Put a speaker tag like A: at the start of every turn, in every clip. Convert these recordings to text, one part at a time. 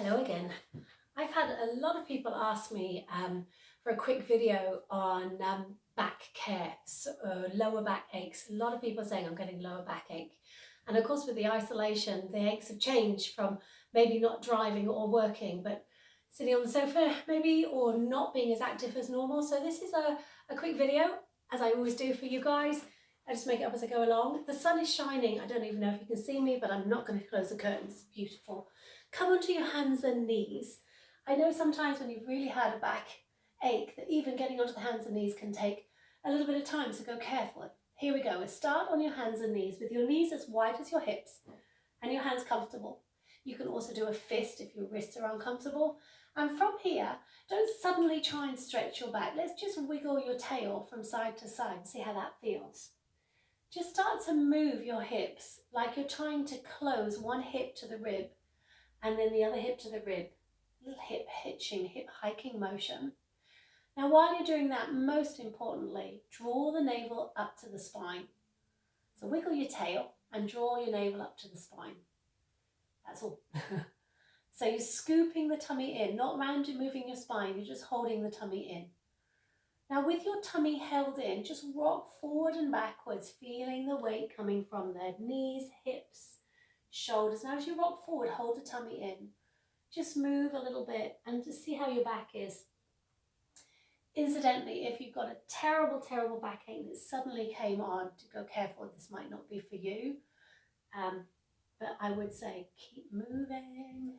A: Hello again. I've had a lot of people ask me for a quick video on back care, so, lower back aches. A lot of people are saying I'm getting lower backache. And of course with the isolation, the aches have changed from maybe not driving or working, but sitting on the sofa maybe, or not being as active as normal. So this is a quick video, as I always do for you guys. I just make it up as I go along. The sun is shining. I don't even know if you can see me, but I'm not going to close the curtains. It's beautiful. Come onto your hands and knees. I know sometimes when you've really had a back ache that even getting onto the hands and knees can take a little bit of time, so go carefully. Here we go. We'll start on your hands and knees with your knees as wide as your hips and your hands comfortable. You can also do a fist if your wrists are uncomfortable. And from here, don't suddenly try and stretch your back. Let's just wiggle your tail from side to side and see how that feels. Just start to move your hips like you're trying to close one hip to the rib and then the other hip to the rib. Little hip hitching, hip hiking motion. Now while you're doing that, most importantly, draw the navel up to the spine. So wiggle your tail and draw your navel up to the spine. That's all. So you're scooping the tummy in, not round and moving your spine, you're just holding the tummy in. Now with your tummy held in, just rock forward and backwards, feeling the weight coming from the knees, hips, shoulders. Now as you rock forward, hold the tummy in. Just move a little bit and just see how your back is. Incidentally, if you've got a terrible, terrible backache that suddenly came on, to go careful, this might not be for you. But I would say keep moving.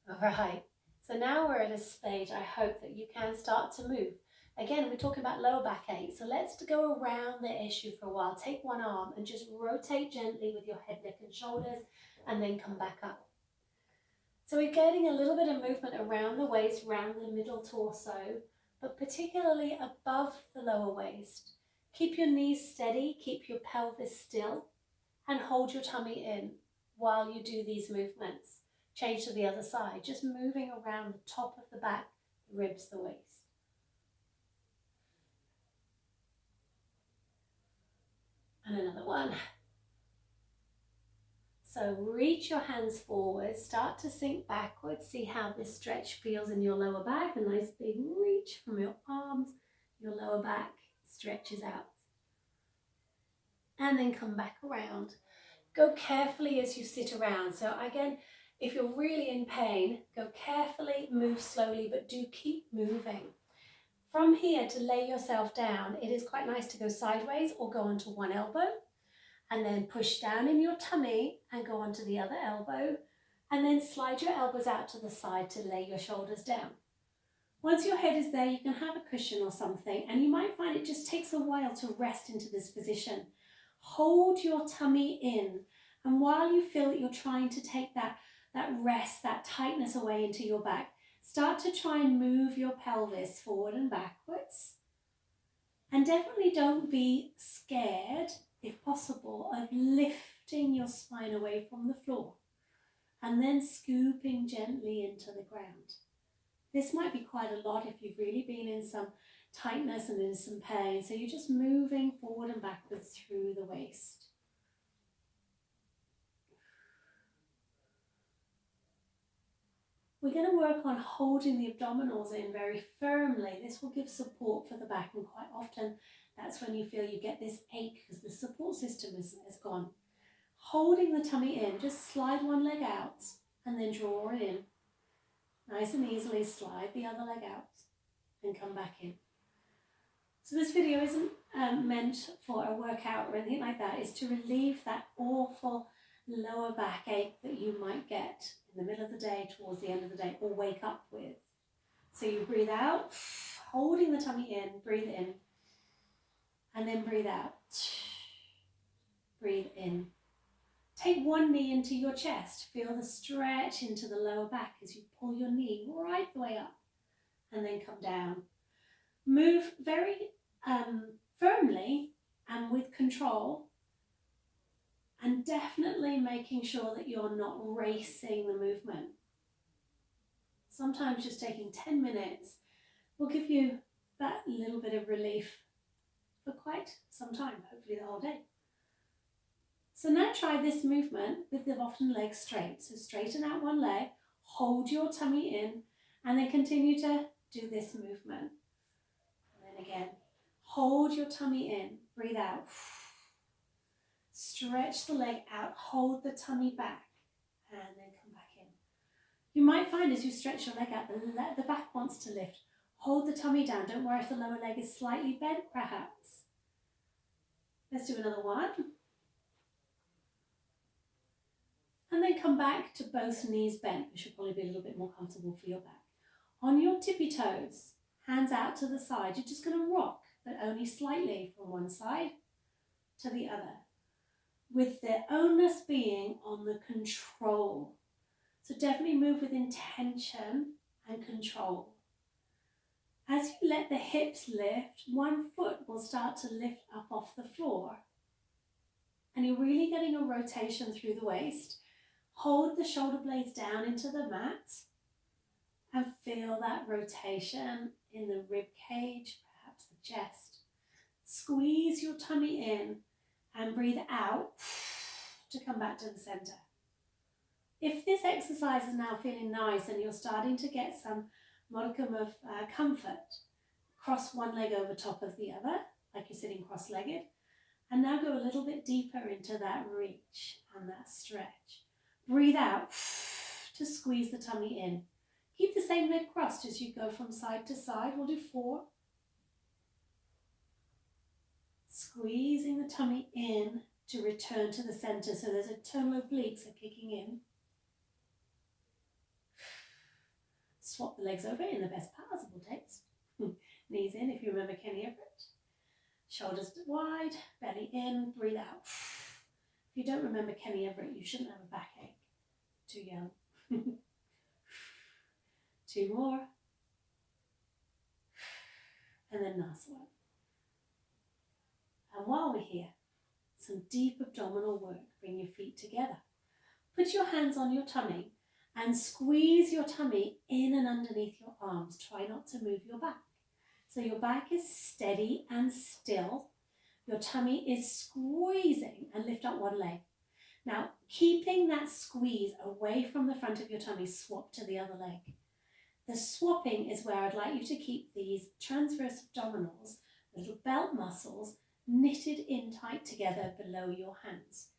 A: All right, so now we're at a stage, I hope that you can start to move. Again, we're talking about lower backache, so let's go around the issue for a while. Take one arm and just rotate gently with your head, neck and shoulders, and then come back up. So we're getting a little bit of movement around the waist, around the middle torso, but particularly above the lower waist. Keep your knees steady, keep your pelvis still, and hold your tummy in while you do these movements. Change to the other side, just moving around the top of the back, the ribs, the waist. And another one. So reach your hands forward, start to sink backwards, see how this stretch feels in your lower back. A nice big reach from your arms, your lower back stretches out. And then come back around. Go carefully as you sit around. So again, if you're really in pain, go carefully, move slowly, but do keep moving. From here to lay yourself down, it is quite nice to go sideways or go onto one elbow. And then push down in your tummy and go onto the other elbow, and then slide your elbows out to the side to lay your shoulders down. Once your head is there, you can have a cushion or something, and you might find it just takes a while to rest into this position. Hold your tummy in, and while you feel that you're trying to take that rest, that tightness away into your back, start to try and move your pelvis forward and backwards. And definitely don't be scared, if possible, of lifting your spine away from the floor and then scooping gently into the ground. This might be quite a lot if you've really been in some tightness and in some pain. So you're just moving forward and backwards through the waist. We're going to work on holding the abdominals in very firmly. This will give support for the back, and quite often that's when you feel you get this ache because the support system is gone. Holding the tummy in, just slide one leg out and then draw it in. Nice and easily slide the other leg out and come back in. So this video isn't meant for a workout or anything like that. It's to relieve that awful lower backache that you might get in the middle of the day, towards the end of the day, or wake up with. So you breathe out, holding the tummy in, breathe in, and then breathe out. Breathe in. Take one knee into your chest. Feel the stretch into the lower back as you pull your knee right the way up, and then come down. Move very firmly and with control, and definitely making sure that you're not racing the movement. Sometimes just taking 10 minutes will give you that little bit of relief for quite some time, hopefully the whole day. So now try this movement with the bottom leg straight. So straighten out one leg, Hold your tummy in and then continue to do this movement. And then again, hold your tummy in, breathe out. Stretch the leg out, hold the tummy back, and then come back in. You might find as you stretch your leg out, the back wants to lift. Hold the tummy down. Don't worry if the lower leg is slightly bent, perhaps. Let's do another one. And then come back to both knees bent, which should probably be a little bit more comfortable for your back. On your tippy toes, hands out to the side. You're just going to rock, but only slightly from one side to the other, with the onus being on the control. So definitely move with intention and control. As you let the hips lift, one foot will start to lift up off the floor. And you're really getting a rotation through the waist. Hold the shoulder blades down into the mat and feel that rotation in the rib cage, perhaps the chest. Squeeze your tummy in and breathe out to come back to the center. If this exercise is now feeling nice and you're starting to get some modicum of comfort, cross one leg over top of the other, like you're sitting cross-legged, and now go a little bit deeper into that reach and that stretch. Breathe out to squeeze the tummy in. Keep the same leg crossed as you go from side to side. We'll do 4. Squeezing the tummy in to return to the center, so those internal obliques are kicking in. Swap the legs over in the best possible taste. Knees in if you remember Kenny Everett. Shoulders wide, belly in, breathe out. If you don't remember Kenny Everett, you shouldn't have a backache. Too young. 2 more. And then nice one. And while we're here, some deep abdominal work. Bring your feet together. Put your hands on your tummy and squeeze your tummy in and underneath your arms. Try not to move your back. So your back is steady and still. Your tummy is squeezing, and lift up one leg. Now, keeping that squeeze away from the front of your tummy, swap to the other leg. The swapping is where I'd like you to keep these transverse abdominals, the little belt muscles, knitted in tight together below your hands.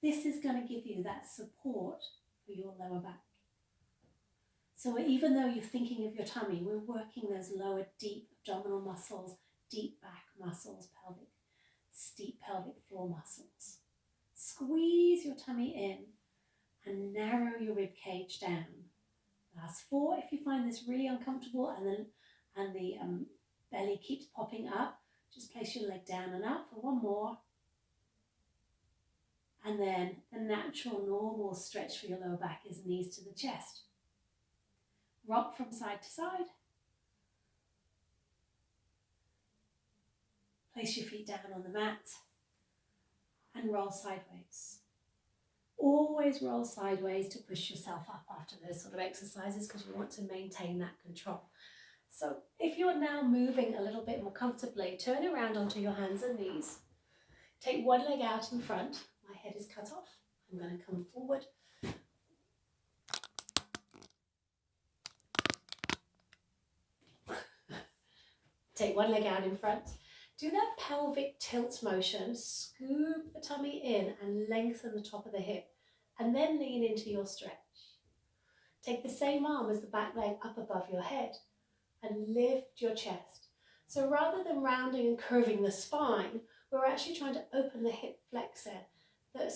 A: This is going to give you that support for your lower back. So even though you're thinking of your tummy, we're working those lower deep abdominal muscles, deep back muscles, steep pelvic floor muscles. Squeeze your tummy in and narrow your rib cage down. Last 4 if you find this really uncomfortable and the belly keeps popping up. Just place your leg down and up for 1 more. And then the natural, normal stretch for your lower back is knees to the chest. Rock from side to side. Place your feet down on the mat and roll sideways. Always roll sideways to push yourself up after those sort of exercises, because you want to maintain that control. So if you're now moving a little bit more comfortably, turn around onto your hands and knees. Take one leg out in front. My head is cut off. I'm going to come forward. Take one leg out in front. Do that pelvic tilt motion. Scoop the tummy in and lengthen the top of the hip, and then lean into your stretch. Take the same arm as the back leg up above your head and lift your chest. So rather than rounding and curving the spine, we're actually trying to open the hip flexor that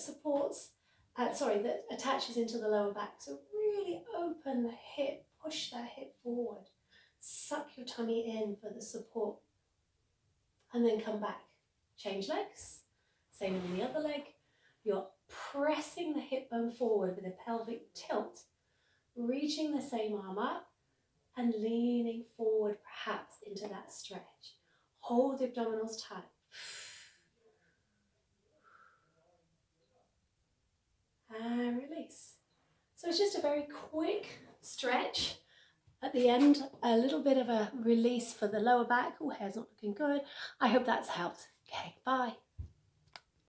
A: that attaches into the lower back. So really open the hip, push that hip forward. Suck your tummy in for the support. And then come back. Change legs. Same on the other leg. You're pressing the hip bone forward with a pelvic tilt, reaching the same arm up and leaning forward perhaps into that stretch. Hold the abdominals tight. And release. So it's just a very quick stretch. At the end, a little bit of a release for the lower back. Oh, hair's not looking good. I hope that's helped. Okay, bye.